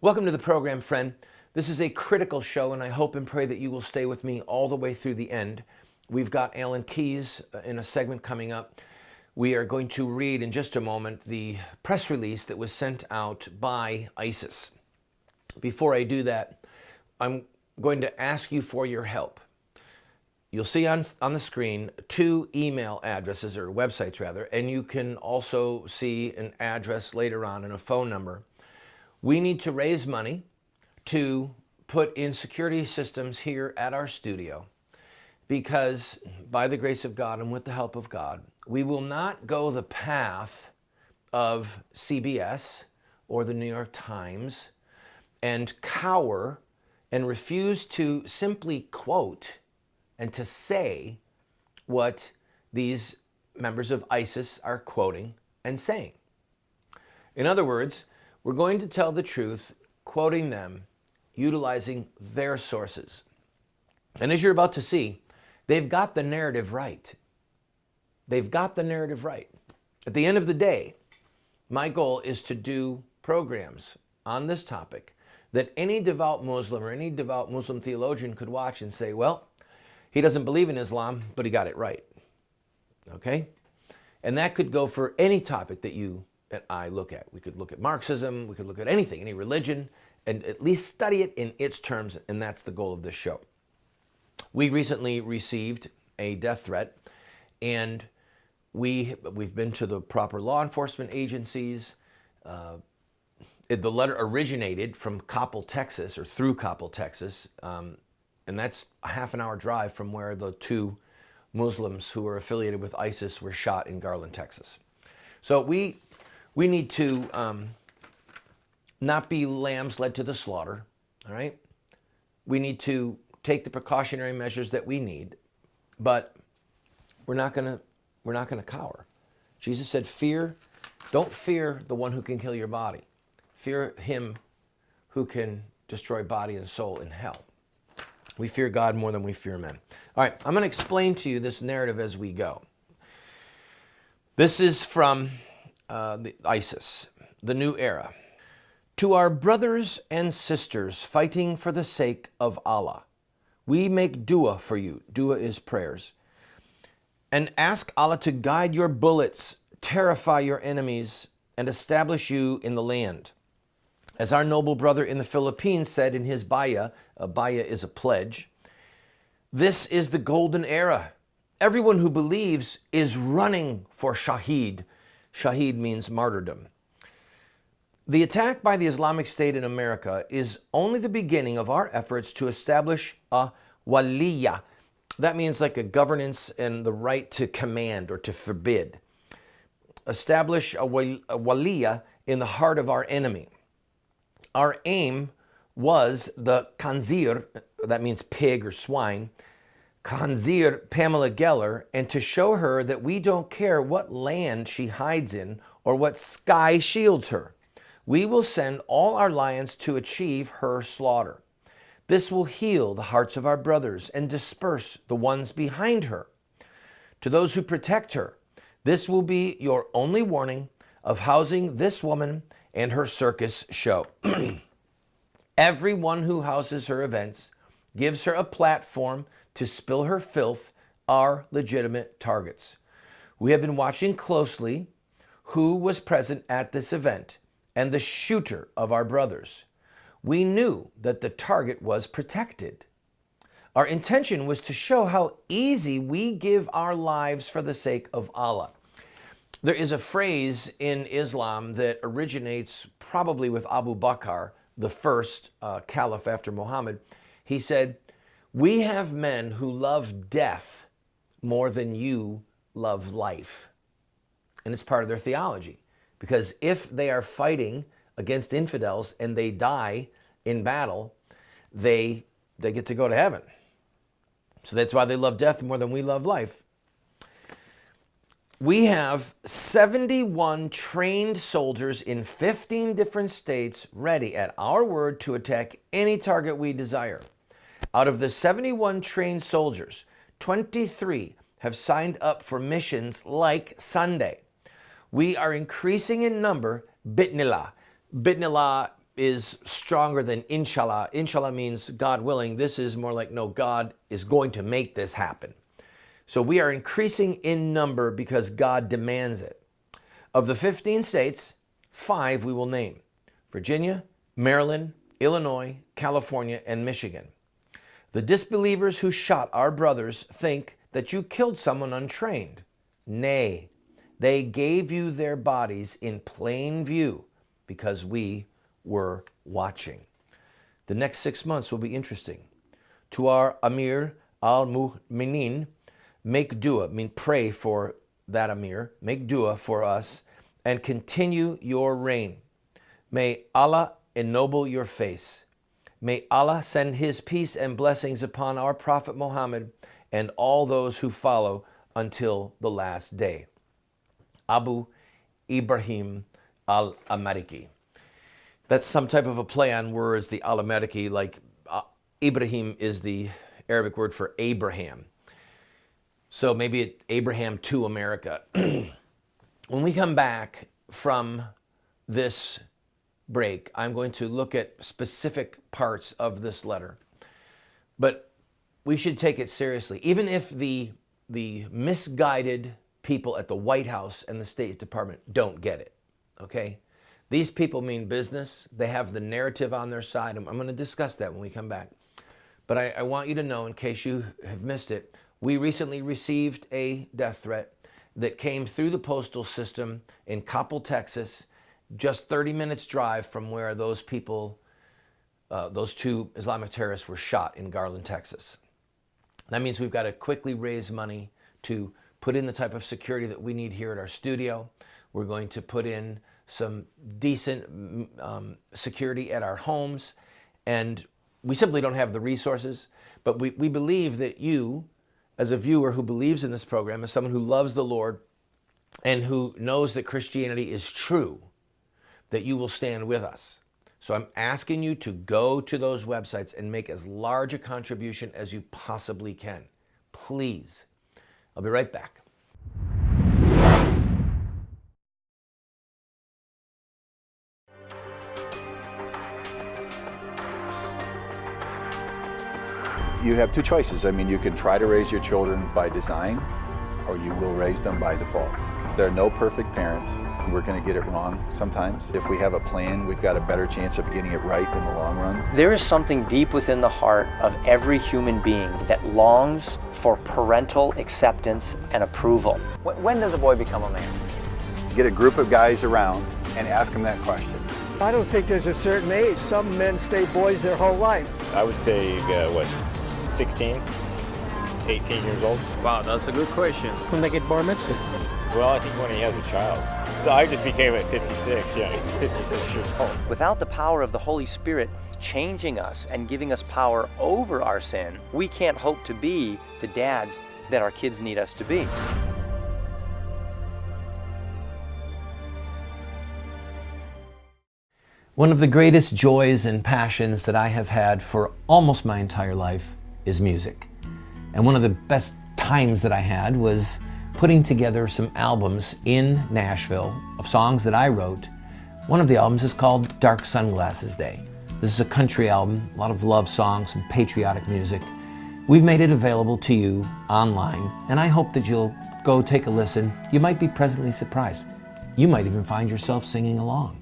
Welcome to the program, friend. This is a critical show, and I hope and pray that you will stay with me all the way through the end. We've got Alan Keyes in a segment coming up. We are going to read in just a moment the press release that was sent out by ISIS. Before I do that, I'm going to ask you for your help. You'll see on the screen two email addresses, or websites rather, and you can also see an address later on and a phone number. We need to raise money to put in security systems here at our studio because by the grace of God and with the help of God, we will not go the path of CBS or the New York Times and cower and refuse to simply quote and to say what these members of ISIS are quoting and saying. In other words, we're going to tell the truth, quoting them, utilizing their sources. And as you're about to see, they've got the narrative right. They've got the narrative right. At the end of the day, my goal is to do programs on this topic that any devout Muslim or any devout Muslim theologian could watch and say, well, he doesn't believe in Islam, but he got it right. Okay? And that could go for any topic that you and I look at. We could look at Marxism, we could look at anything, any religion, and at least study it in its terms, and that's the goal of this show. We recently received a death threat, and we've been to the proper law enforcement agencies. The letter originated from Coppell, Texas, or through Coppell, Texas, and that's a half-an-hour drive from where the two Muslims who were affiliated with ISIS were shot in Garland, Texas. So we need to not be lambs led to the slaughter, all right? We need to take the precautionary measures that we need, but we're not gonna cower. Jesus said, don't fear the one who can kill your body. Fear him who can destroy body and soul in hell. We fear God more than we fear men. All right, I'm gonna explain to you this narrative as we go. This is from the ISIS, the new era. To our brothers and sisters fighting for the sake of Allah, we make dua for you. Dua is prayers. And ask Allah to guide your bullets, terrify your enemies, and establish you in the land. As our noble brother in the Philippines said in his baya, a baya is a pledge, this is the golden era. Everyone who believes is running for Shaheed. Shaheed means martyrdom. The attack by the Islamic State in America is only the beginning of our efforts to establish a waliya. That means like a governance and the right to command or to forbid. Establish a waliya in the heart of our enemy. Our aim was the Khanzir, that means pig or swine, Khanzir Pamela Geller, and to show her that we don't care what land she hides in or what sky shields her. We will send all our lions to achieve her slaughter. This will heal the hearts of our brothers and disperse the ones behind her. To those who protect her, this will be your only warning of housing this woman and her circus show. Everyone who houses her events gives her a platform to spill her filth are legitimate targets. We have been watching closely who was present at this event and the shooter of our brothers. We knew that the target was protected. Our intention was to show how easy we give our lives for the sake of Allah. There is a phrase in Islam that originates probably with Abu Bakr, the first caliph after Muhammad. He said, we have men who love death more than you love life. And it's part of their theology. Because if they are fighting against infidels and they die in battle, they get to go to heaven. So that's why they love death more than we love life. We have 71 trained soldiers in 15 different states ready at our word to attack any target we desire. Out of the 71 trained soldiers, 23 have signed up for missions like Sunday. We are increasing in number, bitnillah. Bitnillah is stronger than inshallah. Inshallah means God willing. This is more like, no, God is going to make this happen. So we are increasing in number because God demands it. Of the 15 states, 5 we will name: Virginia, Maryland, Illinois, California, and Michigan. The disbelievers who shot our brothers think that you killed someone untrained. Nay, they gave you their bodies in plain view because we were watching. The next 6 months will be interesting. To our Amir al-Mu'minin, make dua, mean pray for that Amir, make dua for us, and continue your reign. May Allah ennoble your face. May Allah send his peace and blessings upon our Prophet Muhammad and all those who follow until the last day. Abu Ibrahim al-Amariki. That's some type of a play on words, the al-Amariki, like Ibrahim is the Arabic word for Abraham. So maybe Abraham to America. When we come back from this break, I'm going to look at specific parts of this letter. But we should take it seriously. Even if the misguided people at the White House and the State Department don't get it, okay? These people mean business. They have the narrative on their side. I'm going to discuss that when we come back. But I want you to know, in case you have missed it, we recently received a death threat that came through the postal system in Coppell, Texas, just 30 minutes drive from where those people, those 2 Islamic terrorists were shot in Garland, Texas. That means we've got to quickly raise money to put in the type of security that we need here at our studio. We're going to put in some decent security at our homes, and we simply don't have the resources, but we believe that you, as a viewer who believes in this program, as someone who loves the Lord and who knows that Christianity is true, that you will stand with us. So I'm asking you to go to those websites and make as large a contribution as you possibly can. Please. I'll be right back. You have 2 choices. I mean, you can try to raise your children by design, or you will raise them by default. There are no perfect parents. We're going to get it wrong sometimes. If we have a plan, we've got a better chance of getting it right in the long run. There is something deep within the heart of every human being that longs for parental acceptance and approval. When does a boy become a man? Get a group of guys around and ask them that question. I don't think there's a certain age. Some men stay boys their whole life. I would say, 16, 18 years old. Wow, that's a good question. When they get bar mitzvah. Well, I think when he has a child. So I just became at 56, 56 years old. Without the power of the Holy Spirit changing us and giving us power over our sin, we can't hope to be the dads that our kids need us to be. One of the greatest joys and passions that I have had for almost my entire life is music. And one of the best times that I had was putting together some albums in Nashville of songs that I wrote. One of the albums is called Dark Sunglasses Day. This is a country album, a lot of love songs, some patriotic music. We've made it available to you online, and I hope that you'll go take a listen. You might be pleasantly surprised. You might even find yourself singing along.